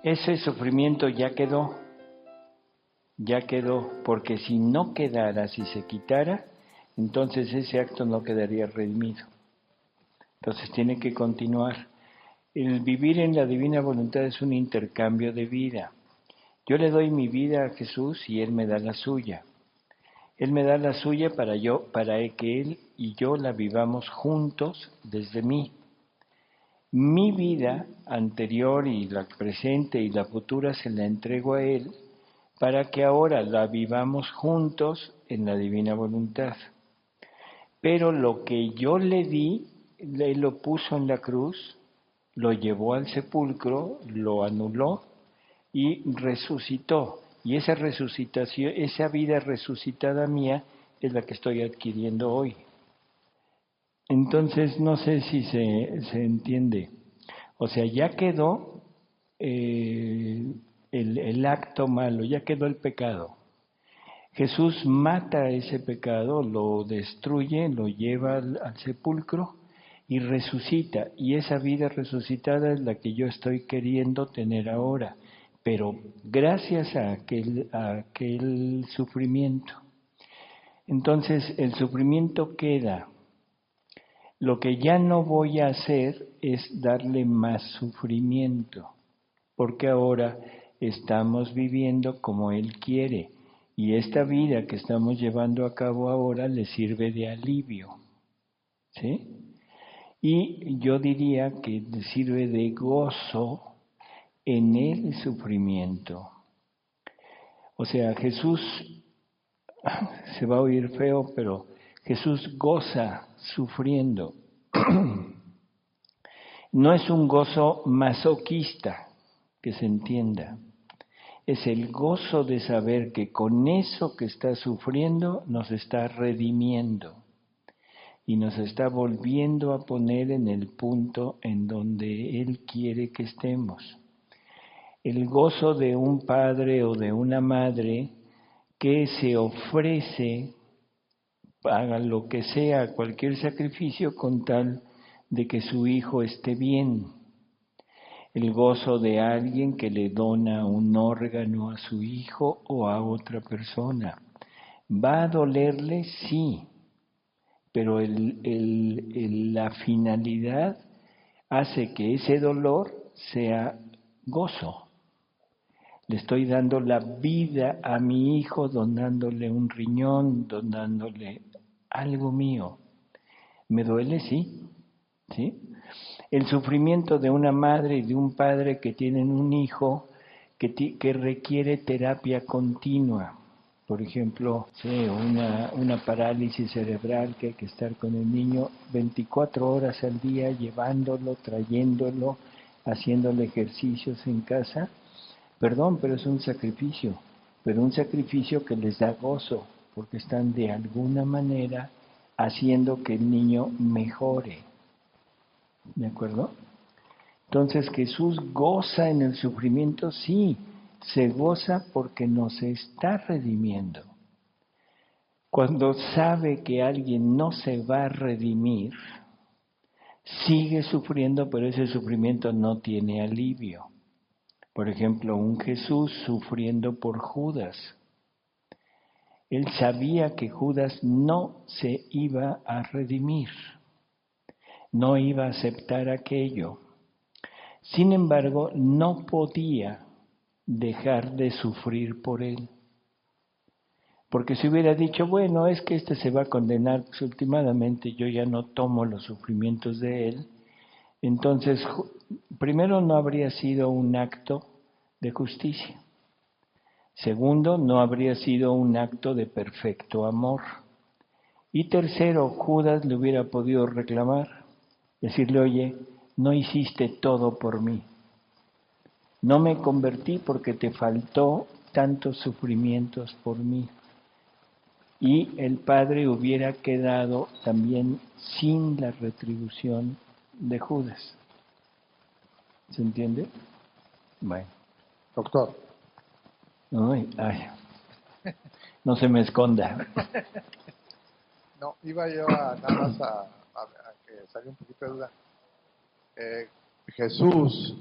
ese sufrimiento ya quedó, porque si no quedara, si se quitara, entonces ese acto no quedaría redimido. Entonces tiene que continuar. El vivir en la divina voluntad es un intercambio de vida. Yo le doy mi vida a Jesús y Él me da la suya. Él me da la suya para que Él y yo la vivamos juntos desde mí. Mi vida anterior y la presente y la futura se la entrego a Él para que ahora la vivamos juntos en la divina voluntad. Pero lo que yo le di, Él lo puso en la cruz, lo llevó al sepulcro, lo anuló y resucitó. Y esa resucitación, esa vida resucitada mía es la que estoy adquiriendo hoy. Entonces, no sé si se entiende. O sea, ya quedó el acto malo, ya quedó el pecado. Jesús mata ese pecado, lo destruye, lo lleva al sepulcro y resucita. Y esa vida resucitada es la que yo estoy queriendo tener ahora, pero gracias a aquel sufrimiento. Entonces el sufrimiento queda. Lo que ya no voy a hacer es darle más sufrimiento, porque ahora estamos viviendo como Él quiere. Y esta vida que estamos llevando a cabo ahora le sirve de alivio, ¿sí? Y yo diría que le sirve de gozo en el sufrimiento. O sea, Jesús, se va a oír feo, pero Jesús goza sufriendo. No es un gozo masoquista, que se entienda. Es el gozo de saber que con eso que está sufriendo nos está redimiendo y nos está volviendo a poner en el punto en donde Él quiere que estemos. El gozo de un padre o de una madre que se ofrece, haga lo que sea, cualquier sacrificio con tal de que su hijo esté bien. El gozo de alguien que le dona un órgano a su hijo o a otra persona. ¿Va a dolerle? Sí, pero la finalidad hace que ese dolor sea gozo. Le estoy dando la vida a mi hijo, donándole un riñón, donándole algo mío. ¿Me duele? Sí, ¿sí? El sufrimiento de una madre y de un padre que tienen un hijo que requiere terapia continua. Por ejemplo, una parálisis cerebral que hay que estar con el niño 24 horas al día, llevándolo, trayéndolo, haciéndole ejercicios en casa. Perdón, pero es un sacrificio, pero un sacrificio que les da gozo, porque están de alguna manera haciendo que el niño mejore. ¿De acuerdo? Entonces Jesús goza en el sufrimiento, sí, se goza porque nos está redimiendo. Cuando sabe que alguien no se va a redimir, sigue sufriendo, pero ese sufrimiento no tiene alivio. Por ejemplo, un Jesús sufriendo por Judas. Él sabía que Judas no se iba a redimir, no iba a aceptar aquello. Sin embargo, no podía dejar de sufrir por él. Porque si hubiera dicho, bueno, es que este se va a condenar, pues últimamente yo ya no tomo los sufrimientos de él, entonces primero no habría sido un acto de justicia. Segundo, no habría sido un acto de perfecto amor. Y tercero, Judas le hubiera podido reclamar, decirle, oye, no hiciste todo por mí. No me convertí porque te faltó tantos sufrimientos por mí. Y el Padre hubiera quedado también sin la retribución de Judas. ¿Se entiende? Bueno. Doctor. Ay, no se me esconda. No, iba yo nada más a que saliera un poquito de duda. Jesús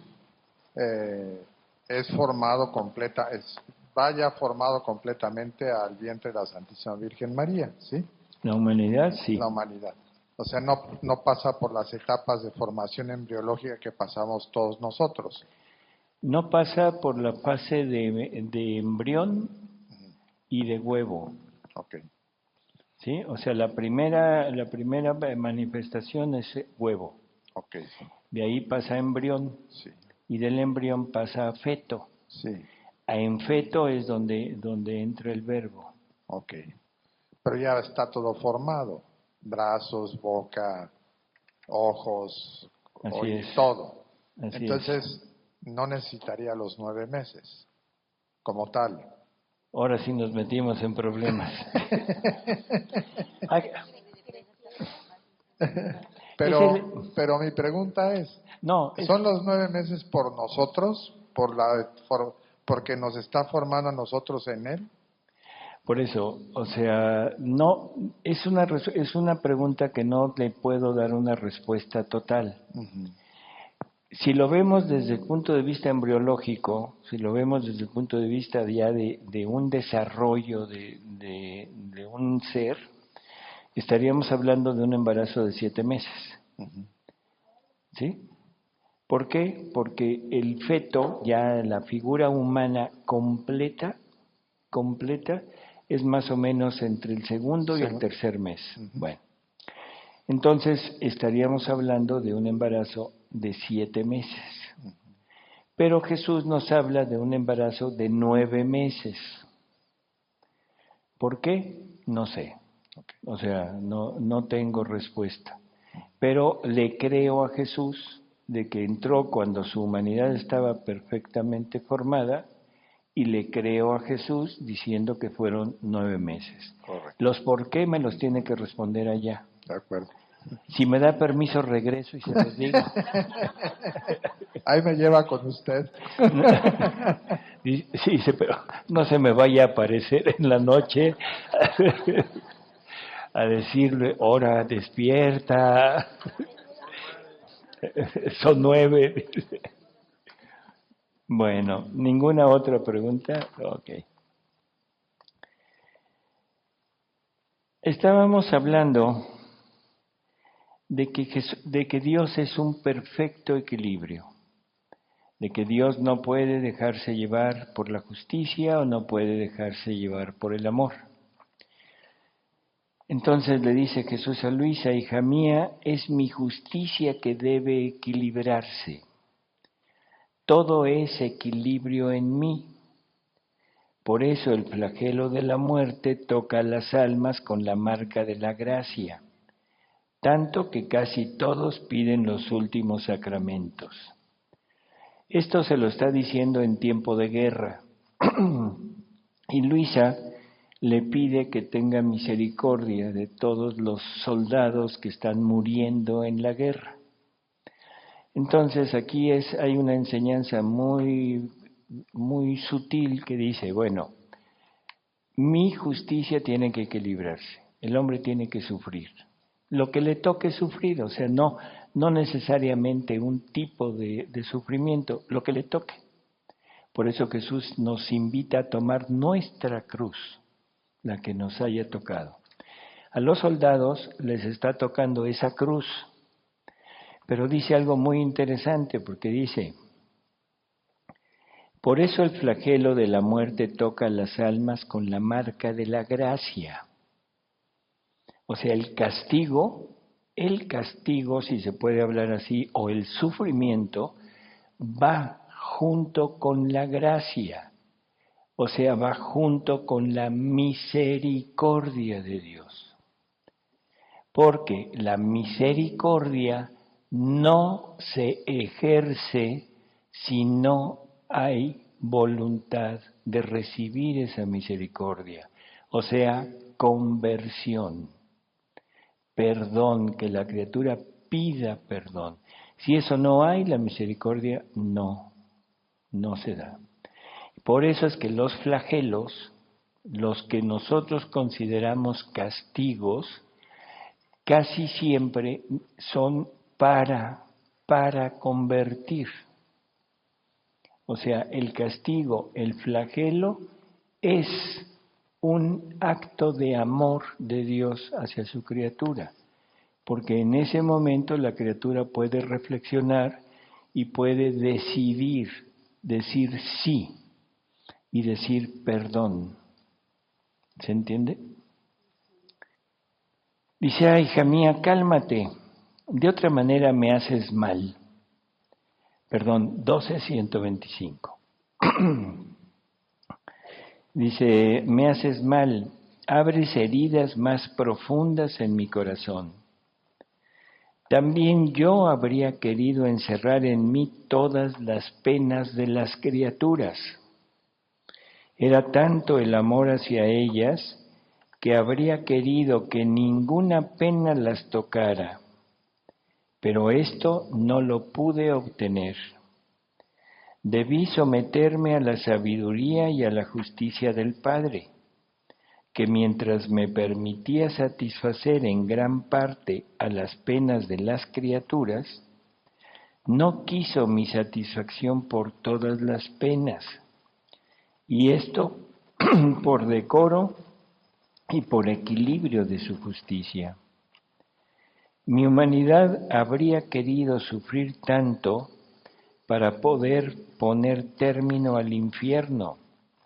vaya formado completamente al vientre de la Santísima Virgen María, ¿sí? La humanidad, sí. La humanidad. O sea, no pasa por las etapas de formación embriológica que pasamos todos nosotros. No pasa por la fase de embrión y de huevo. Ok. ¿Sí? O sea, la primera manifestación es huevo. Ok, sí. De ahí pasa a embrión. Sí. Y del embrión pasa a feto. Sí. En feto es donde entra el verbo. Ok. Pero ya está todo formado. Brazos, boca, ojos, Así es. todo. Así Entonces, no necesitaría los 9 meses como tal. Ahora sí nos metimos en problemas. Pero mi pregunta es, ¿son los 9 meses por nosotros, porque nos está formando a nosotros en él? Por eso, o sea, no es una pregunta que no le puedo dar una respuesta total. Uh-huh. Si lo vemos desde el punto de vista embriológico, si lo vemos desde el punto de vista ya de un desarrollo de un ser, estaríamos hablando de un embarazo de 7 meses. Uh-huh. ¿Sí? ¿Por qué? Porque el feto, ya la figura humana completa, es más o menos entre el segundo y el tercer mes. Uh-huh. Bueno, entonces estaríamos hablando de un embarazo de 7 meses. Uh-huh. Pero Jesús nos habla de un embarazo de 9 meses. ¿Por qué? No sé. O sea, no tengo respuesta. Pero le creo a Jesús de que entró cuando su humanidad estaba perfectamente formada, y le creo a Jesús diciendo que fueron 9 meses. Correcto. Los por qué me los tiene que responder allá. De acuerdo. Si me da permiso, regreso y se los digo. Ahí me lleva con usted. Sí, pero no se me vaya a aparecer en la noche a decirle, ora, despierta. Son 9. Bueno, ¿ninguna otra pregunta? Ok. Estábamos hablando de que Dios es un perfecto equilibrio, de que Dios no puede dejarse llevar por la justicia o no puede dejarse llevar por el amor. Entonces le dice Jesús a Luisa, hija mía, es mi justicia que debe equilibrarse. Todo es equilibrio en mí. Por eso el flagelo de la muerte toca a las almas con la marca de la gracia, tanto que casi todos piden los últimos sacramentos. Esto se lo está diciendo en tiempo de guerra. Y Luisa le pide que tenga misericordia de todos los soldados que están muriendo en la guerra. Entonces aquí hay una enseñanza muy, muy sutil que dice, bueno, mi justicia tiene que equilibrarse, el hombre tiene que sufrir. Lo que le toque sufrir, o sea, no necesariamente un tipo de sufrimiento, lo que le toque. Por eso Jesús nos invita a tomar nuestra cruz, la que nos haya tocado. A los soldados les está tocando esa cruz, pero dice algo muy interesante, porque dice, por eso el flagelo de la muerte toca a las almas con la marca de la gracia. O sea, el castigo, si se puede hablar así, o el sufrimiento, va junto con la gracia. O sea, va junto con la misericordia de Dios. Porque la misericordia no se ejerce si no hay voluntad de recibir esa misericordia. O sea, conversión. Perdón, que la criatura pida perdón. Si eso no hay, la misericordia no se da. Por eso es que los flagelos, los que nosotros consideramos castigos, casi siempre son para convertir. O sea, el castigo, el flagelo, es un acto de amor de Dios hacia su criatura, porque en ese momento la criatura puede reflexionar y puede decidir, decir sí y decir perdón. ¿Se entiende? Dice, ay, hija mía, cálmate, de otra manera me haces mal. Perdón, 12:125. Dice, me haces mal, abres heridas más profundas en mi corazón. También yo habría querido encerrar en mí todas las penas de las criaturas. Era tanto el amor hacia ellas que habría querido que ninguna pena las tocara, pero esto no lo pude obtener. Debí someterme a la sabiduría y a la justicia del Padre, que mientras me permitía satisfacer en gran parte a las penas de las criaturas, no quiso mi satisfacción por todas las penas, y esto por decoro y por equilibrio de su justicia. Mi humanidad habría querido sufrir tanto para poder poner término al infierno,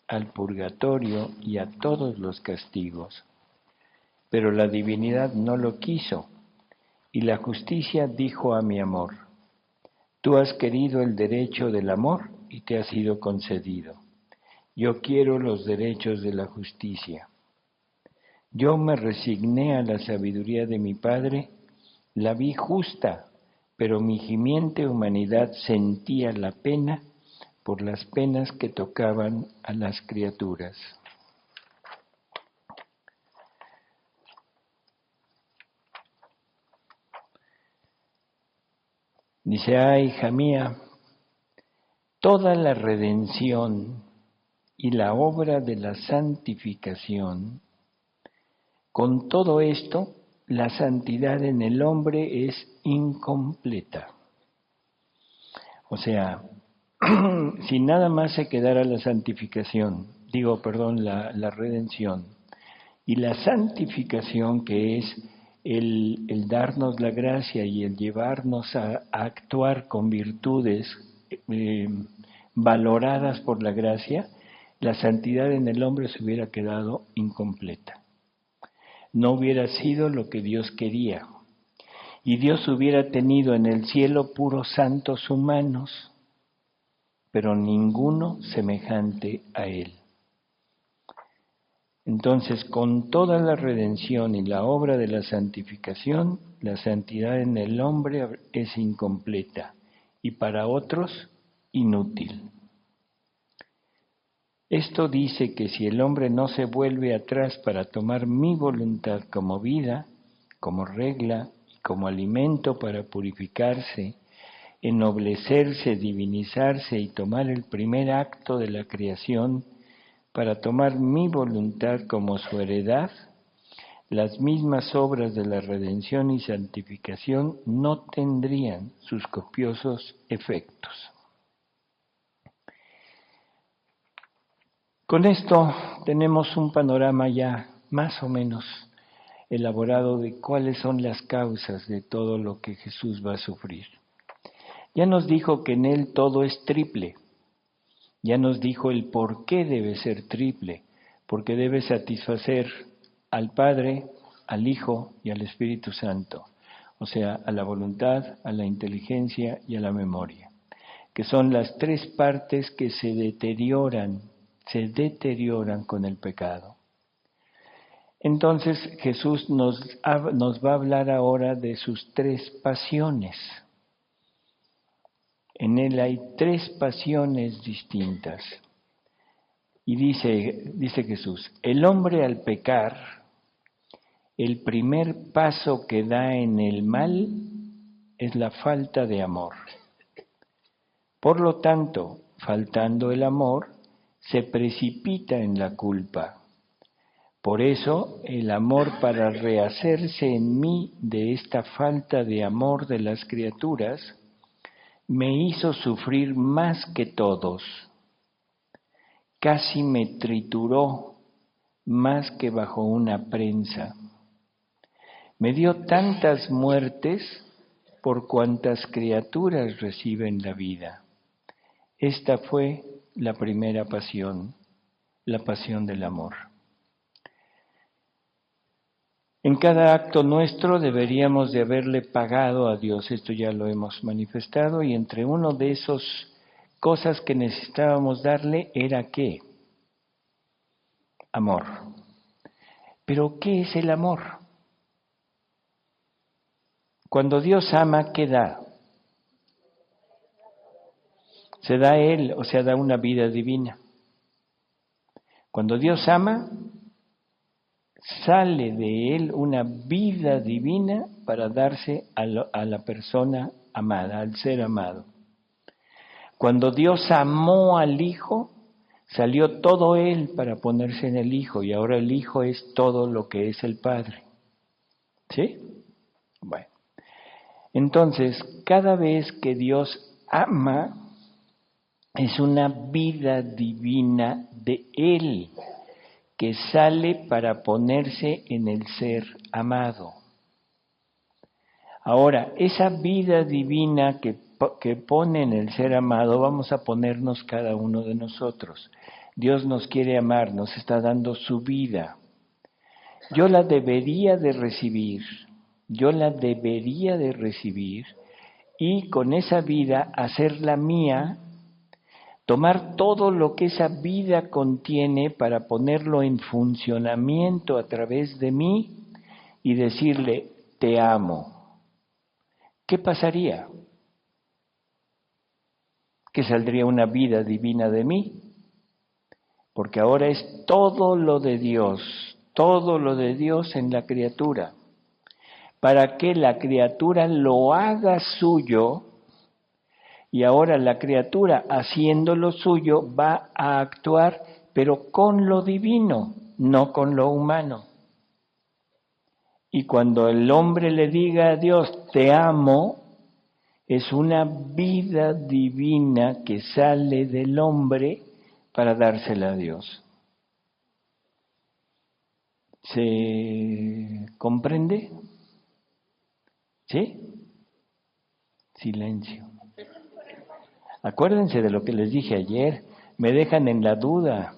al purgatorio y a todos los castigos. Pero la divinidad no lo quiso, y la justicia dijo a mi amor, tú has querido el derecho del amor y te ha sido concedido. Yo quiero los derechos de la justicia. Yo me resigné a la sabiduría de mi Padre, la vi justa, pero mi gimiente humanidad sentía la pena por las penas que tocaban a las criaturas. Dice, ay, hija mía, toda la redención y la obra de la santificación, con todo esto, la santidad en el hombre es incompleta. O sea, si nada más se quedara la santificación, la redención, y la santificación, que es el darnos la gracia y el llevarnos a actuar con virtudes valoradas por la gracia, la santidad en el hombre se hubiera quedado incompleta. No hubiera sido lo que Dios quería. Y Dios hubiera tenido en el cielo puros santos humanos, pero ninguno semejante a Él. Entonces, con toda la redención y la obra de la santificación, la santidad en el hombre es incompleta y para otros inútil. Esto dice que si el hombre no se vuelve atrás para tomar mi voluntad como vida, como regla, como alimento para purificarse, ennoblecerse, divinizarse y tomar el primer acto de la creación para tomar mi voluntad como su heredad, las mismas obras de la redención y santificación no tendrían sus copiosos efectos. Con esto tenemos un panorama ya más o menos elaborado de cuáles son las causas de todo lo que Jesús va a sufrir. Ya nos dijo que en Él todo es triple. Ya nos dijo el por qué debe ser triple, porque debe satisfacer al Padre, al Hijo y al Espíritu Santo, o sea, a la voluntad, a la inteligencia y a la memoria, que son las tres partes que se deterioran con el pecado. Entonces Jesús nos va a hablar ahora de sus tres pasiones. En Él hay tres pasiones distintas. Y dice Jesús, el hombre al pecar, el primer paso que da en el mal es la falta de amor. Por lo tanto, faltando el amor, se precipita en la culpa. Por eso, el amor para rehacerse en mí de esta falta de amor de las criaturas, me hizo sufrir más que todos, casi me trituró más que bajo una prensa. Me dio tantas muertes por cuantas criaturas reciben la vida. Esta fue la primera pasión, la pasión del amor. En cada acto nuestro deberíamos de haberle pagado a Dios, esto ya lo hemos manifestado, y entre uno de esas cosas que necesitábamos darle era ¿qué? Amor. Pero ¿qué es el amor? Cuando Dios ama, ¿qué da? Se da a Él, o sea, da una vida divina. Cuando Dios ama, sale de Él una vida divina para darse a la persona amada, al ser amado. Cuando Dios amó al Hijo, salió todo Él para ponerse en el Hijo, y ahora el Hijo es todo lo que es el Padre. ¿Sí? Bueno. Entonces, cada vez que Dios ama, es una vida divina de Él, que sale para ponerse en el ser amado. Ahora, esa vida divina que pone en el ser amado, vamos a ponernos cada uno de nosotros. Dios nos quiere amar, nos está dando su vida. Yo la debería de recibir, y con esa vida hacerla mía, tomar todo lo que esa vida contiene para ponerlo en funcionamiento a través de mí y decirle, te amo. ¿Qué pasaría? Que saldría una vida divina de mí, porque ahora es todo lo de Dios en la criatura, para que la criatura lo haga suyo. Y ahora la criatura, haciendo lo suyo, va a actuar, pero con lo divino, no con lo humano. Y cuando el hombre le diga a Dios, te amo, es una vida divina que sale del hombre para dársela a Dios. ¿Se comprende? ¿Sí? Silencio. Acuérdense de lo que les dije ayer, me dejan en la duda.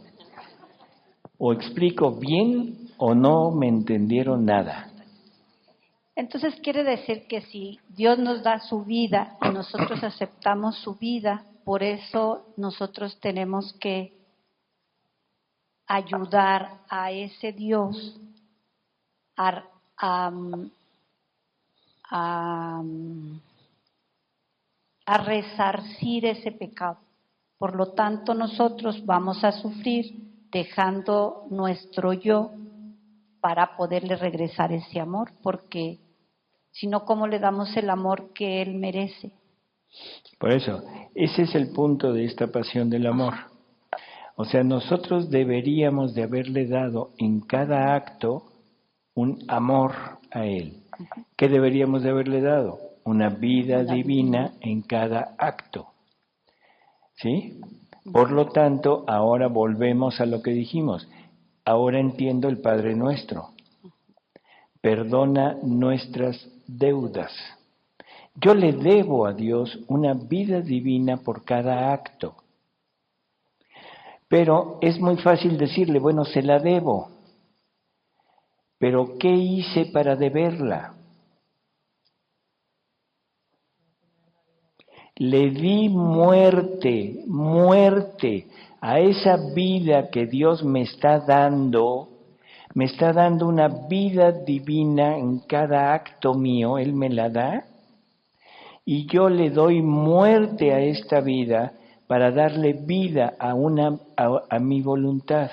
O explico bien o no me entendieron nada. Entonces quiere decir que si Dios nos da su vida y nosotros aceptamos su vida, por eso nosotros tenemos que ayudar a ese Dios a resarcir ese pecado. Por lo tanto, nosotros vamos a sufrir dejando nuestro yo para poderle regresar ese amor, porque si no, ¿cómo le damos el amor que Él merece? Por eso, ese es el punto de esta pasión del amor. O sea, nosotros deberíamos de haberle dado en cada acto un amor a Él. ¿Qué deberíamos de haberle dado? Una vida divina en cada acto. ¿Sí? Por lo tanto, ahora volvemos a lo que dijimos. Ahora entiendo el Padre Nuestro. Perdona nuestras deudas. Yo le debo a Dios una vida divina por cada acto. Pero es muy fácil decirle, bueno, se la debo. Pero ¿qué hice para deberla? Le di muerte a esa vida que Dios me está dando una vida divina en cada acto mío, Él me la da, y yo le doy muerte a esta vida para darle vida a mi voluntad.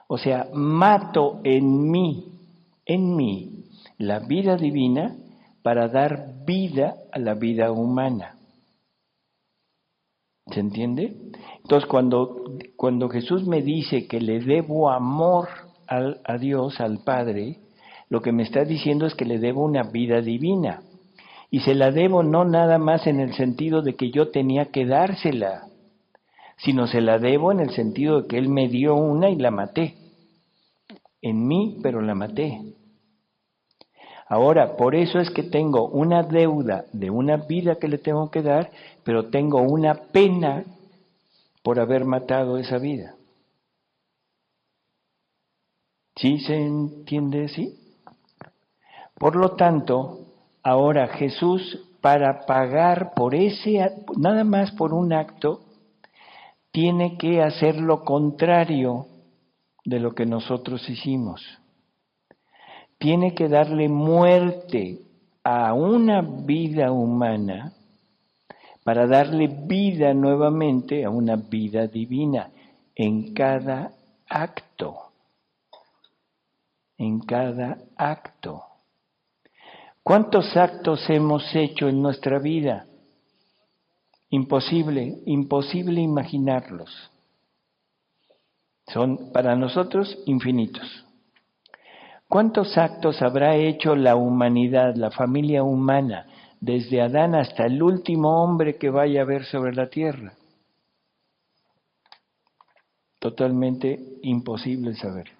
O sea, mato en mí la vida divina para dar vida a la vida humana. ¿Se entiende? Entonces, cuando Jesús me dice que le debo amor a Dios, al Padre, lo que me está diciendo es que le debo una vida divina. Y se la debo no nada más en el sentido de que yo tenía que dársela, sino se la debo en el sentido de que Él me dio una y la maté. En mí, pero la maté. Ahora, por eso es que tengo una deuda de una vida que le tengo que dar, pero tengo una pena por haber matado esa vida. ¿Sí se entiende así? Por lo tanto, ahora Jesús, para pagar por nada más por un acto, tiene que hacer lo contrario de lo que nosotros hicimos. Tiene que darle muerte a una vida humana para darle vida nuevamente a una vida divina en cada acto. En cada acto. ¿Cuántos actos hemos hecho en nuestra vida? Imposible imaginarlos. Son para nosotros infinitos. ¿Cuántos actos habrá hecho la humanidad, la familia humana, desde Adán hasta el último hombre que vaya a haber sobre la tierra? Totalmente imposible saberlo.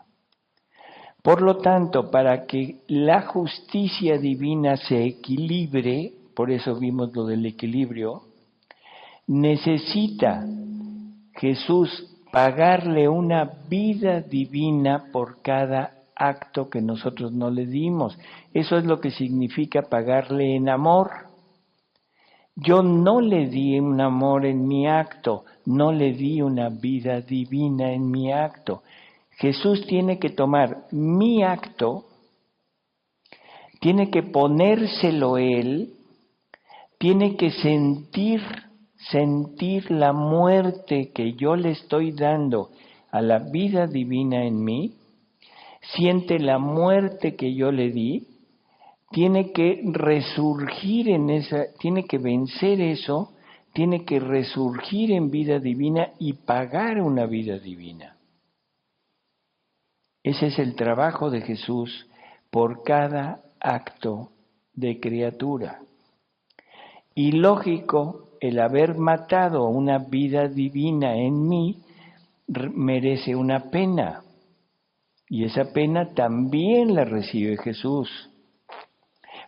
Por lo tanto, para que la justicia divina se equilibre, por eso vimos lo del equilibrio, necesita Jesús pagarle una vida divina por cada acto que nosotros no le dimos. Eso es lo que significa pagarle en amor. Yo no le di un amor en mi acto, no le di una vida divina en mi acto. Jesús tiene que tomar mi acto, tiene que ponérselo Él, tiene que sentir la muerte que yo le estoy dando a la vida divina en mí, siente la muerte que yo le di, tiene que resurgir tiene que vencer eso, tiene que resurgir en vida divina y pagar una vida divina. Ese es el trabajo de Jesús por cada acto de criatura. Y lógico, el haber matado una vida divina en mí merece una pena. Y esa pena también la recibe Jesús.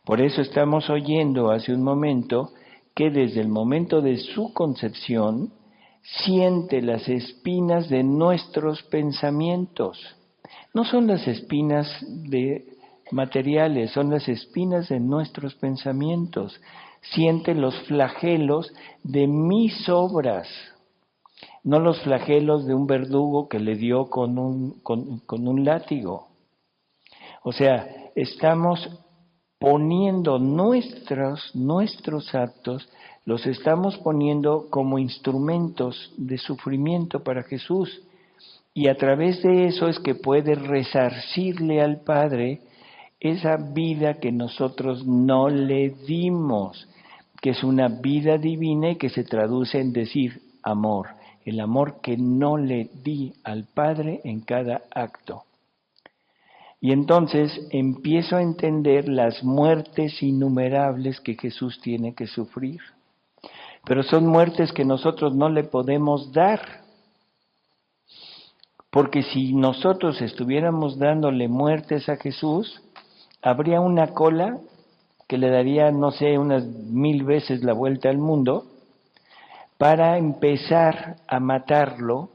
Por eso estamos oyendo hace un momento que desde el momento de su concepción siente las espinas de nuestros pensamientos. No son las espinas materiales, son las espinas de nuestros pensamientos. Siente los flagelos de mis obras, no los flagelos de un verdugo que le dio con un látigo. O sea, estamos poniendo nuestros actos, los estamos poniendo como instrumentos de sufrimiento para Jesús. Y a través de eso es que puede resarcirle al Padre esa vida que nosotros no le dimos, que es una vida divina y que se traduce en decir amor, el amor que no le di al Padre en cada acto. Y entonces empiezo a entender las muertes innumerables que Jesús tiene que sufrir. Pero son muertes que nosotros no le podemos dar. Porque si nosotros estuviéramos dándole muertes a Jesús, habría una cola que le daría, no sé, unas 1000 veces la vuelta al mundo, para empezar a matarlo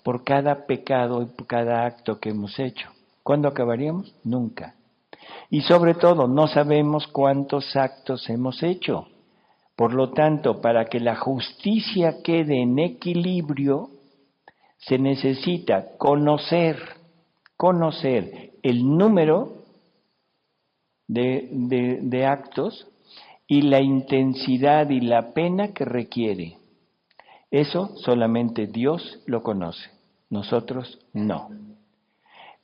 por cada pecado y por cada acto que hemos hecho. ¿Cuándo acabaríamos? Nunca. Y sobre todo, no sabemos cuántos actos hemos hecho. Por lo tanto, para que la justicia quede en equilibrio, se necesita conocer el número de actos y la intensidad y la pena que requiere. Eso solamente Dios lo conoce, nosotros no.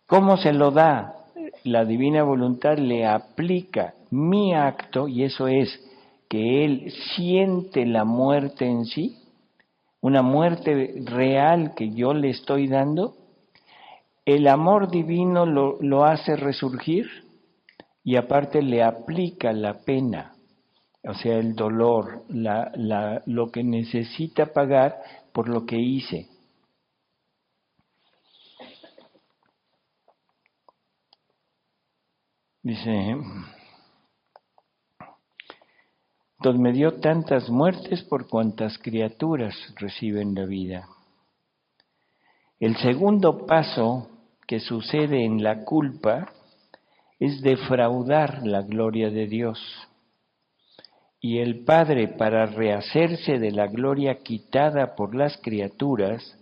¿Cómo se lo da? La divina voluntad le aplica mi acto, y eso es que Él siente la muerte en sí, una muerte real que yo le estoy dando. El amor divino lo hace resurgir y aparte le aplica la pena, o sea, el dolor, lo que necesita pagar por lo que hice. Dice, entonces me dio tantas muertes por cuantas criaturas reciben la vida. El segundo paso que sucede en la culpa es defraudar la gloria de Dios. Y el Padre, para rehacerse de la gloria quitada por las criaturas,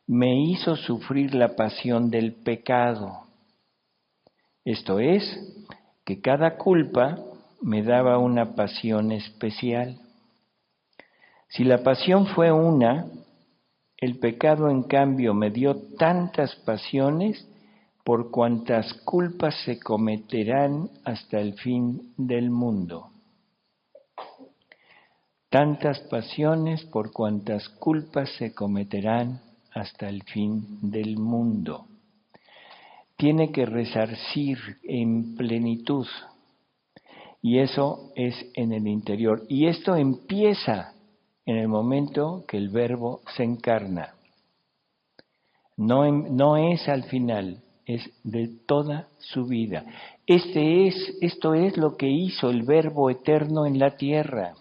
me hizo sufrir la pasión del pecado. Esto es, que cada culpa me daba una pasión especial. Si la pasión fue una, el pecado en cambio me dio tantas pasiones por cuantas culpas se cometerán hasta el fin del mundo. Tantas pasiones por cuantas culpas se cometerán hasta el fin del mundo. Tiene que resarcir en plenitud. Y eso es en el interior. Y esto empieza en el momento que el Verbo se encarna. No es al final, es de toda su vida. Esto es lo que hizo el Verbo eterno en la tierra.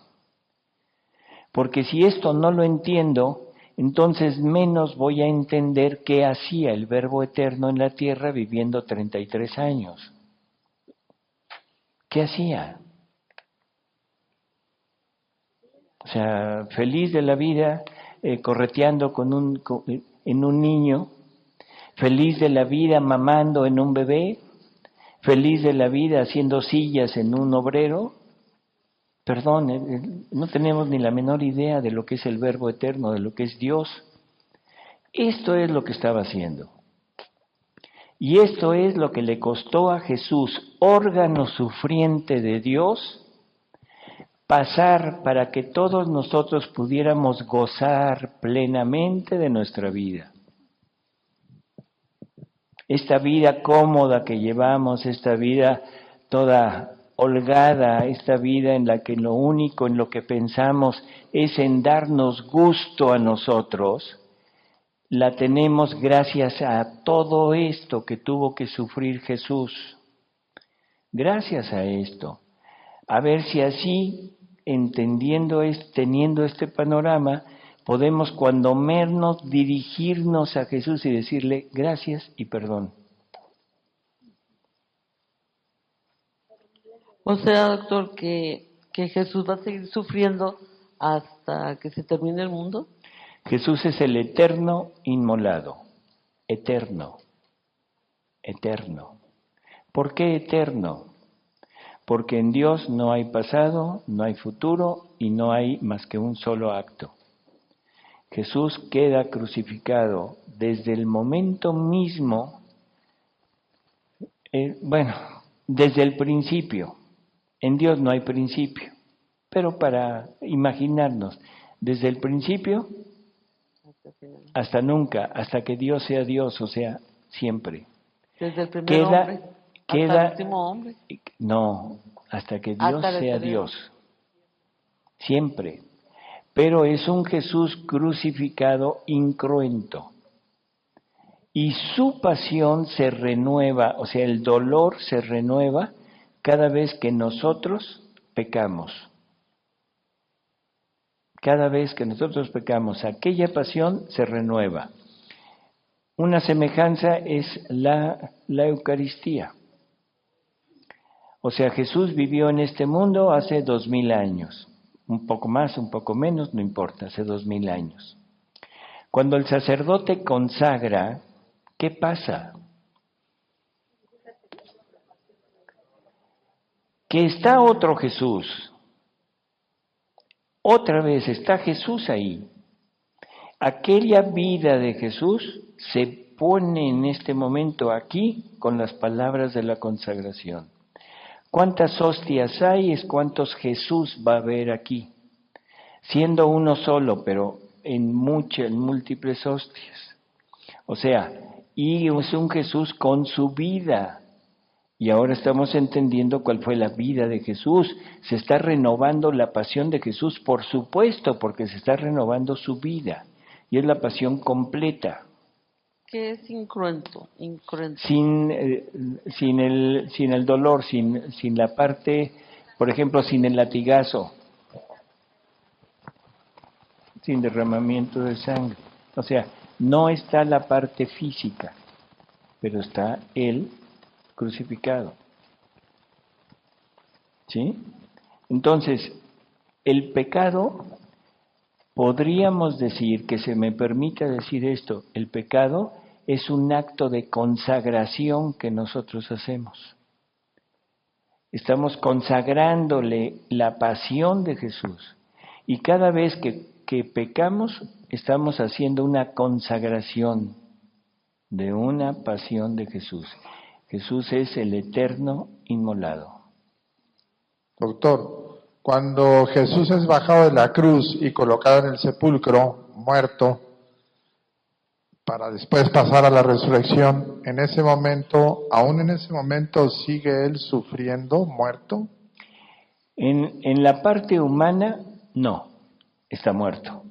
Porque si esto no lo entiendo, entonces menos voy a entender qué hacía el Verbo eterno en la tierra viviendo 33 años. ¿Qué hacía? O sea, feliz de la vida, correteando en un niño, feliz de la vida mamando en un bebé, feliz de la vida haciendo sillas en un obrero. Perdón, no tenemos ni la menor idea de lo que es el Verbo eterno, de lo que es Dios. Esto es lo que estaba haciendo. Y esto es lo que le costó a Jesús, órgano sufriente de Dios, pasar para que todos nosotros pudiéramos gozar plenamente de nuestra vida. Esta vida cómoda que llevamos, esta vida toda holgada, esta vida en la que lo único en lo que pensamos es en darnos gusto a nosotros, la tenemos gracias a todo esto que tuvo que sufrir Jesús. Gracias a esto. A ver si así, teniendo este panorama, podemos cuando menos dirigirnos a Jesús y decirle gracias y perdón. O sea, doctor, que Jesús va a seguir sufriendo hasta que se termine el mundo. Jesús es el eterno inmolado, eterno, eterno. ¿Por qué eterno? Porque en Dios no hay pasado, no hay futuro y no hay más que un solo acto. Jesús queda crucificado desde el momento mismo, desde el principio. En Dios no hay principio, pero para imaginarnos, desde el principio hasta nunca, hasta que Dios sea Dios, o sea, siempre. Desde el primer hombre hasta el último hombre. No, hasta que Dios sea Dios, siempre. Pero es un Jesús crucificado incruento. Y su pasión se renueva, o sea, el dolor se renueva cada vez que nosotros pecamos. Cada vez que nosotros pecamos, aquella pasión se renueva. Una semejanza es la Eucaristía. O sea, Jesús vivió en este mundo hace 2000 años. Un poco más, un poco menos, no importa, hace 2000 años. Cuando el sacerdote consagra, ¿qué pasa? Que está otro Jesús. Otra vez está Jesús ahí. Aquella vida de Jesús se pone en este momento aquí con las palabras de la consagración. ¿Cuántas hostias hay? Es cuántos Jesús va a haber aquí. Siendo uno solo, pero en múltiples hostias. O sea, y es un Jesús con su vida. Y ahora estamos entendiendo cuál fue la vida de Jesús. Se está renovando la pasión de Jesús, por supuesto, porque se está renovando su vida. Y es la pasión completa. ¿Qué es incruento? Sin el dolor, sin la parte, por ejemplo, sin el latigazo, sin derramamiento de sangre. O sea, no está la parte física, pero está Él crucificado. ¿Sí? Entonces, el pecado, podríamos decir, que se me permita decir esto, el pecado es un acto de consagración que nosotros hacemos. Estamos consagrándole la pasión de Jesús. Y cada vez que pecamos, estamos haciendo una consagración de una pasión de Jesús. Jesús es el eterno inmolado. Doctor, cuando Jesús es bajado de la cruz y colocado en el sepulcro, muerto, para después pasar a la resurrección, en ese momento, aún en ese momento, ¿sigue Él sufriendo, muerto? En la parte humana, no, está muerto.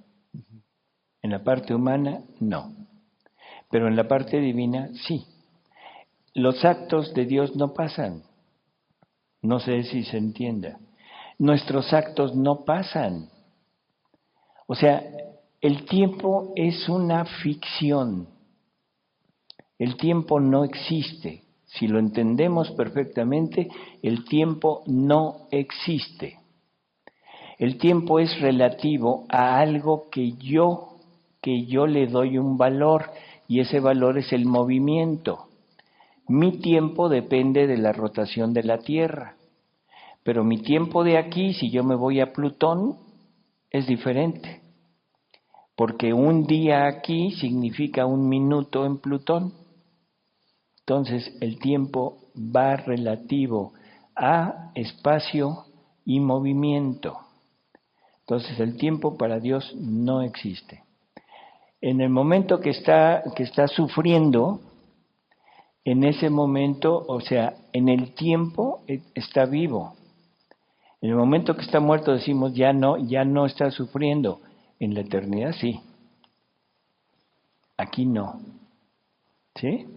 En la parte humana, no. Pero en la parte divina, sí. Los actos de Dios no pasan. No sé si se entienda. Nuestros actos no pasan. O sea, el tiempo es una ficción. El tiempo no existe. Si lo entendemos perfectamente, el tiempo no existe. El tiempo es relativo a algo que yo le doy un valor, y ese valor es el movimiento. Mi tiempo depende de la rotación de la Tierra, pero mi tiempo de aquí, si yo me voy a Plutón, es diferente, porque un día aquí significa un minuto en Plutón. Entonces el tiempo va relativo a espacio y movimiento. Entonces el tiempo para Dios no existe. En el momento que está sufriendo, en ese momento, o sea, en el tiempo está vivo. En el momento que está muerto decimos ya no está sufriendo. En la eternidad sí. Aquí no. ¿Sí?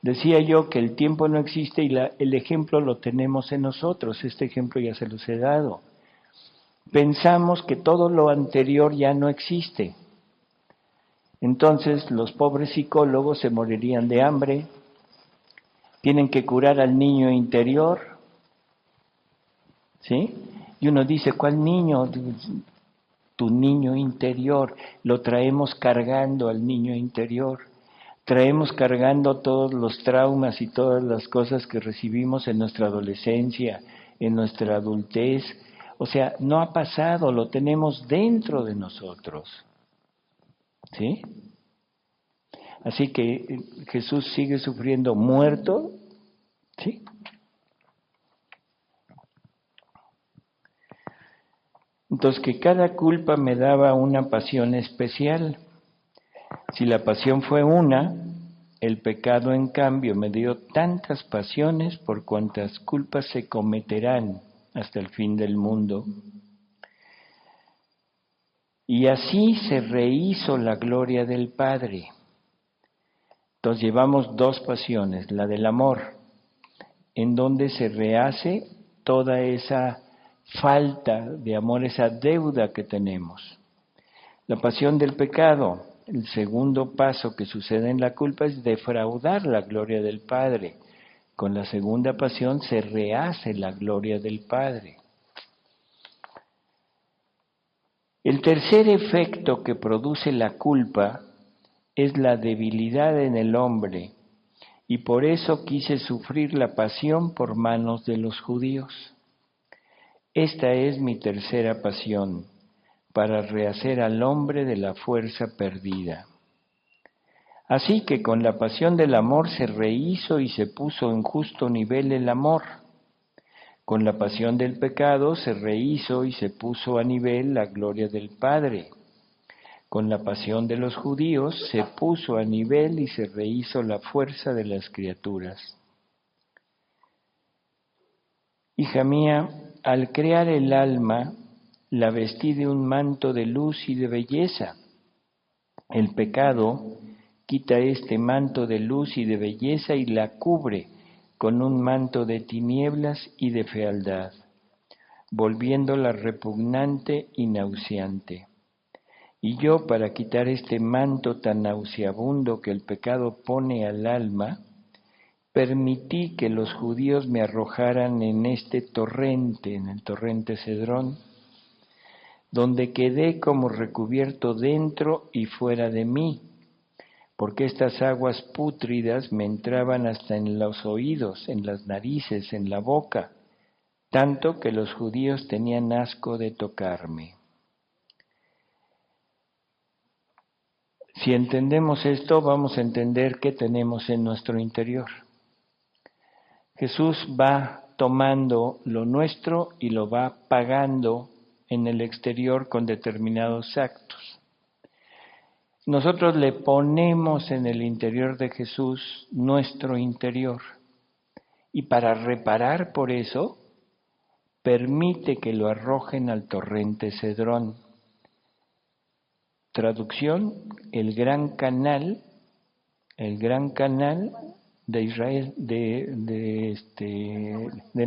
Decía yo que el tiempo no existe y el ejemplo lo tenemos en nosotros. Este ejemplo ya se los he dado. Pensamos que todo lo anterior ya no existe. Entonces los pobres psicólogos se morirían de hambre, tienen que curar al niño interior, ¿sí? Y uno dice, ¿cuál niño? Tu niño interior. Lo traemos cargando al niño interior. Traemos cargando todos los traumas y todas las cosas que recibimos en nuestra adolescencia, en nuestra adultez. O sea, no ha pasado, lo tenemos dentro de nosotros. ¿Sí? Así que Jesús sigue sufriendo muerto, ¿sí? Entonces, que cada culpa me daba una pasión especial. Si la pasión fue una, el pecado, en cambio, me dio tantas pasiones por cuantas culpas se cometerán hasta el fin del mundo. Y así se rehizo la gloria del Padre. Entonces llevamos dos pasiones, la del amor, en donde se rehace toda esa falta de amor, esa deuda que tenemos. La pasión del pecado, el segundo paso que sucede en la culpa es defraudar la gloria del Padre. Con la segunda pasión se rehace la gloria del Padre. El tercer efecto que produce la culpa es la debilidad en el hombre, y por eso quise sufrir la pasión por manos de los judíos. Esta es mi tercera pasión, para rehacer al hombre de la fuerza perdida. Así que con la pasión del amor se rehizo y se puso en justo nivel el amor. Con la pasión del pecado se rehizo y se puso a nivel la gloria del Padre. Con la pasión de los judíos se puso a nivel y se rehizo la fuerza de las criaturas. Hija mía, al crear el alma, la vestí de un manto de luz y de belleza. El pecado quita este manto de luz y de belleza y la cubre con un manto de tinieblas y de fealdad, volviéndola repugnante y nauseante. Y yo, para quitar este manto tan nauseabundo que el pecado pone al alma, permití que los judíos me arrojaran en este torrente, en el torrente Cedrón, donde quedé como recubierto dentro y fuera de mí, porque estas aguas pútridas me entraban hasta en los oídos, en las narices, en la boca, tanto que los judíos tenían asco de tocarme. Si entendemos esto, vamos a entender qué tenemos en nuestro interior. Jesús va tomando lo nuestro y lo va pagando en el exterior con determinados actos. Nosotros le ponemos en el interior de Jesús nuestro interior y para reparar por eso, permite que lo arrojen al torrente Cedrón. Traducción, el gran canal de Israel, de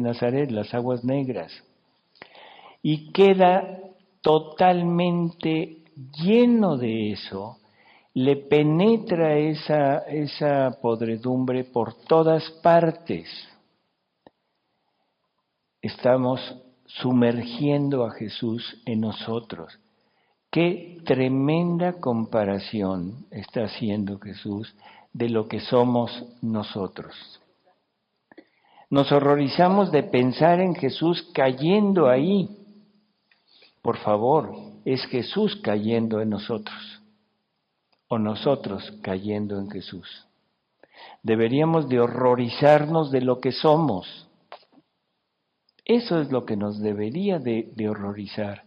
Nazaret, las aguas negras. Y queda totalmente lleno de eso, le penetra esa podredumbre por todas partes. Estamos sumergiendo a Jesús en nosotros. Qué tremenda comparación está haciendo Jesús de lo que somos nosotros. Nos horrorizamos de pensar en Jesús cayendo ahí. Por favor, es Jesús cayendo en nosotros o nosotros cayendo en Jesús. Deberíamos de horrorizarnos de lo que somos. Eso es lo que nos debería de horrorizar.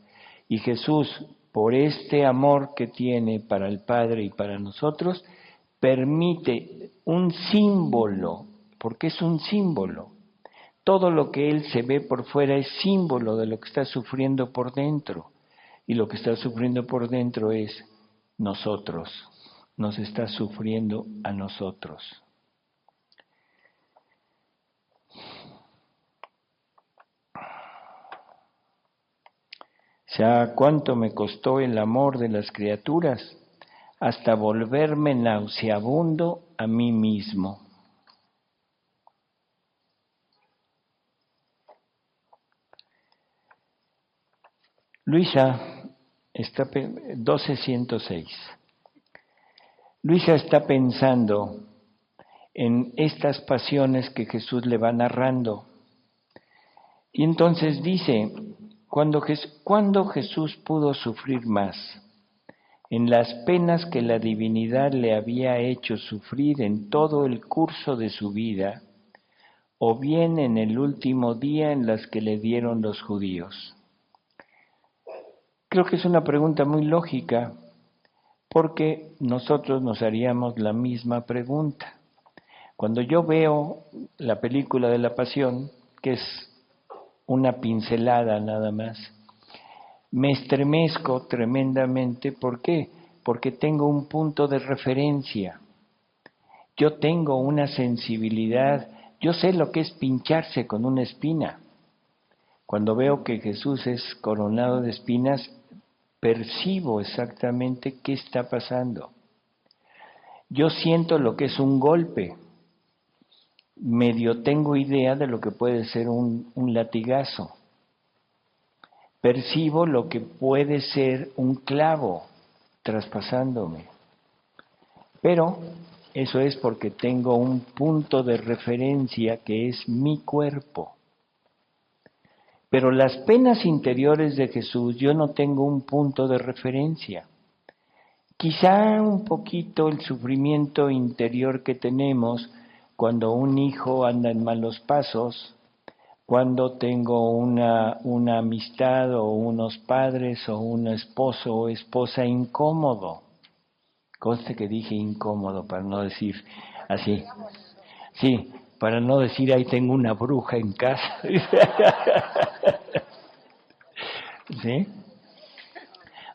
Y Jesús, por este amor que tiene para el Padre y para nosotros, permite un símbolo, porque es un símbolo. Todo lo que Él se ve por fuera es símbolo de lo que está sufriendo por dentro. Y lo que está sufriendo por dentro es nosotros. Nos está sufriendo a nosotros. Ya cuánto me costó el amor de las criaturas, hasta volverme nauseabundo a mí mismo. Luisa está 1206. Luisa está pensando en estas pasiones que Jesús le va narrando. Y entonces dice, ¿cuándo Jesús pudo sufrir más? En las penas que la divinidad le había hecho sufrir en todo el curso de su vida, o bien en el último día en las que le dieron los judíos. Creo que es una pregunta muy lógica, porque nosotros nos haríamos la misma pregunta. Cuando yo veo la película de la Pasión, que es una pincelada nada más, me estremezco tremendamente. ¿Por qué? Porque tengo un punto de referencia. Yo tengo una sensibilidad, yo sé lo que es pincharse con una espina. Cuando veo que Jesús es coronado de espinas, percibo exactamente qué está pasando. Yo siento lo que es un golpe. Medio tengo idea de lo que puede ser un latigazo. Percibo lo que puede ser un clavo traspasándome. Pero eso es porque tengo un punto de referencia que es mi cuerpo. Pero las penas interiores de Jesús yo no tengo un punto de referencia. Quizá un poquito el sufrimiento interior que tenemos cuando un hijo anda en malos pasos, cuando tengo una amistad o unos padres o un esposo o esposa incómodo. Conste que dije incómodo para no decir así. Sí, para no decir, ahí tengo una bruja en casa. ¿Sí?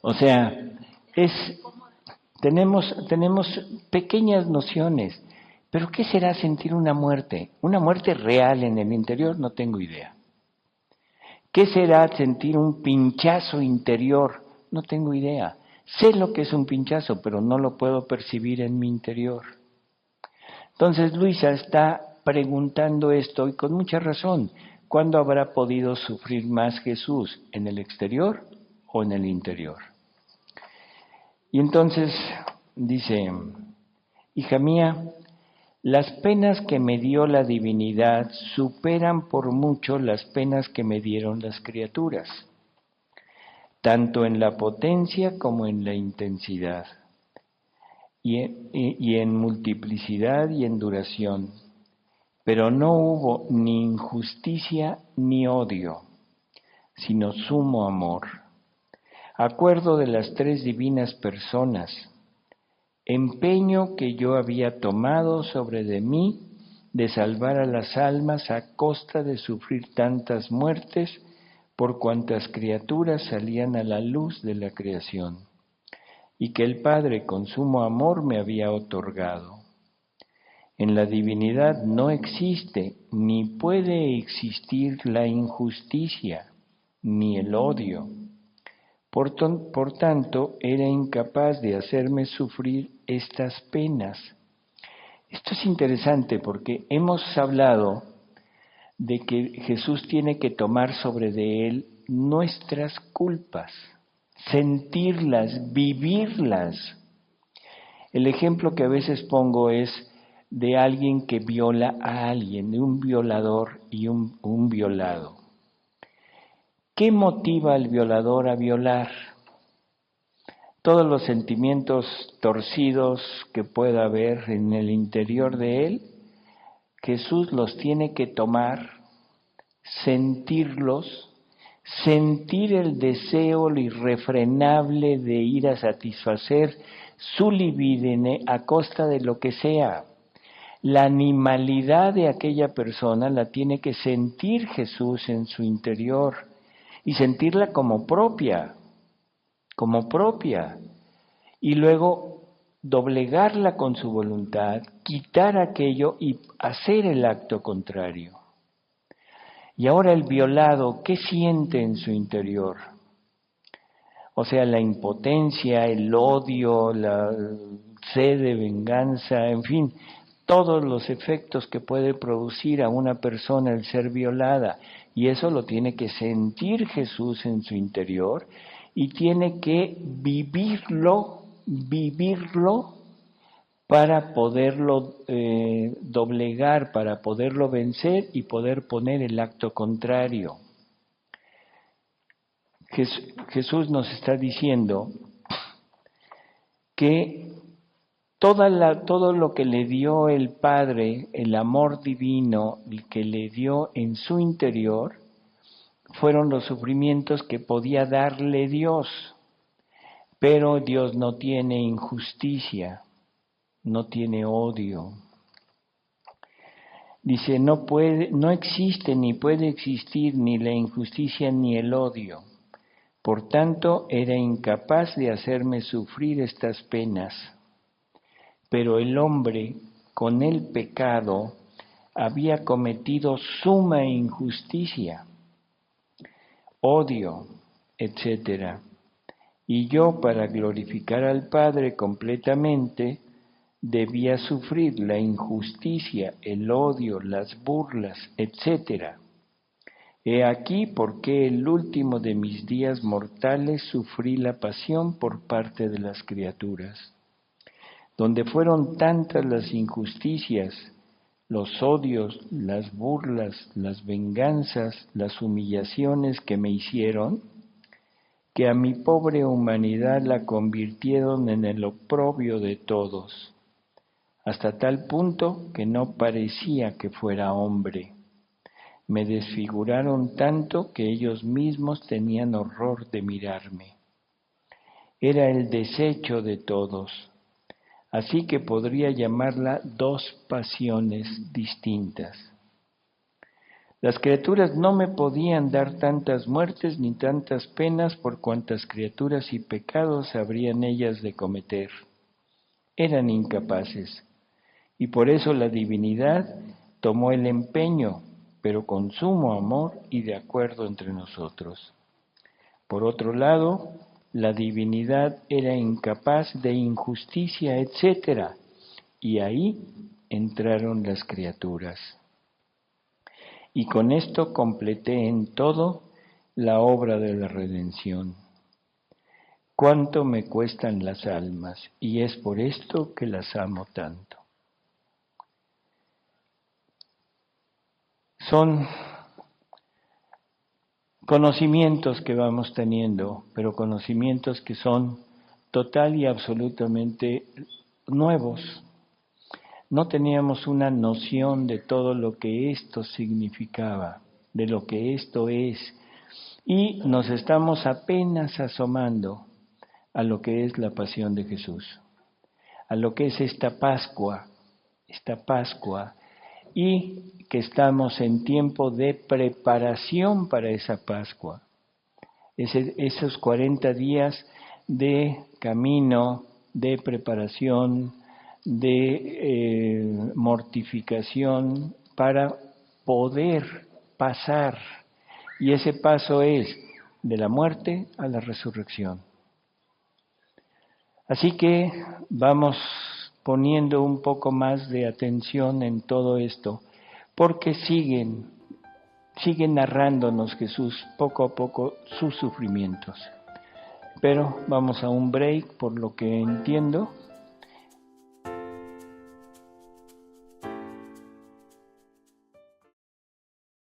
O sea, tenemos pequeñas nociones, pero ¿qué será sentir una muerte? Una muerte real en el interior, no tengo idea. ¿Qué será sentir un pinchazo interior? No tengo idea. Sé lo que es un pinchazo, pero no lo puedo percibir en mi interior. Entonces Luisa está preguntando esto y con mucha razón. ¿Cuándo habrá podido sufrir más Jesús? ¿En el exterior o en el interior? Y entonces dice, hija mía, las penas que me dio la divinidad superan por mucho las penas que me dieron las criaturas, tanto en la potencia como en la intensidad, y en multiplicidad y en duración. Pero no hubo ni injusticia ni odio, sino sumo amor. Acuerdo de las tres divinas personas, empeño que yo había tomado sobre de mí de salvar a las almas a costa de sufrir tantas muertes por cuantas criaturas salían a la luz de la creación, y que el Padre con sumo amor me había otorgado. En la divinidad no existe ni puede existir la injusticia ni el odio. Por tanto, era incapaz de hacerme sufrir estas penas. Esto es interesante porque hemos hablado de que Jesús tiene que tomar sobre de él nuestras culpas, sentirlas, vivirlas. El ejemplo que a veces pongo es de alguien que viola a alguien, de un violador y un violado. ¿Qué motiva al violador a violar? Todos los sentimientos torcidos que pueda haber en el interior de él, Jesús los tiene que tomar, sentirlos, sentir el deseo irrefrenable de ir a satisfacer su libidine a costa de lo que sea. La animalidad de aquella persona la tiene que sentir Jesús en su interior y sentirla como propia, y luego doblegarla con su voluntad, quitar aquello y hacer el acto contrario. Y ahora el violado, ¿qué siente en su interior? O sea, la impotencia, el odio, la sed de venganza, en fin, todos los efectos que puede producir a una persona el ser violada. Y eso lo tiene que sentir Jesús en su interior y tiene que vivirlo para poderlo doblegar, para poderlo vencer y poder poner el acto contrario. Jesús nos está diciendo que todo lo que le dio el Padre, el amor divino que le dio en su interior, fueron los sufrimientos que podía darle Dios. Pero Dios no tiene injusticia, no tiene odio. Dice, no existe ni puede existir ni la injusticia ni el odio. Por tanto, era incapaz de hacerme sufrir estas penas. Pero el hombre, con el pecado, había cometido suma injusticia, odio, etc. Y yo, para glorificar al Padre completamente, debía sufrir la injusticia, el odio, las burlas, etc. He aquí por qué el último de mis días mortales sufrí la pasión por parte de las criaturas. Donde fueron tantas las injusticias, los odios, las burlas, las venganzas, las humillaciones que me hicieron, que a mi pobre humanidad la convirtieron en el oprobio de todos, hasta tal punto que no parecía que fuera hombre. Me desfiguraron tanto que ellos mismos tenían horror de mirarme. Era el desecho de todos. así que podría llamarla dos pasiones distintas. Las criaturas no me podían dar tantas muertes ni tantas penas por cuantas criaturas y pecados habrían ellas de cometer. Eran incapaces, y por eso la divinidad tomó el empeño, pero con sumo amor y de acuerdo entre nosotros. Por otro lado, la divinidad era incapaz de injusticia, etc., y ahí entraron las criaturas. Y con esto completé en todo la obra de la redención. Cuánto me cuestan las almas, y es por esto que las amo tanto. Son conocimientos que vamos teniendo, pero conocimientos que son total y absolutamente nuevos. No teníamos una noción de todo lo que esto significaba, de lo que esto es, y nos estamos apenas asomando a lo que es la pasión de Jesús, a lo que es esta Pascua, y que estamos en tiempo de preparación para esa Pascua. Esos 40 días de camino, de preparación, de mortificación para poder pasar. Y ese paso es de la muerte a la resurrección. Así que vamos poniendo un poco más de atención en todo esto, porque siguen narrándonos Jesús poco a poco sus sufrimientos. Pero vamos a un break, por lo que entiendo.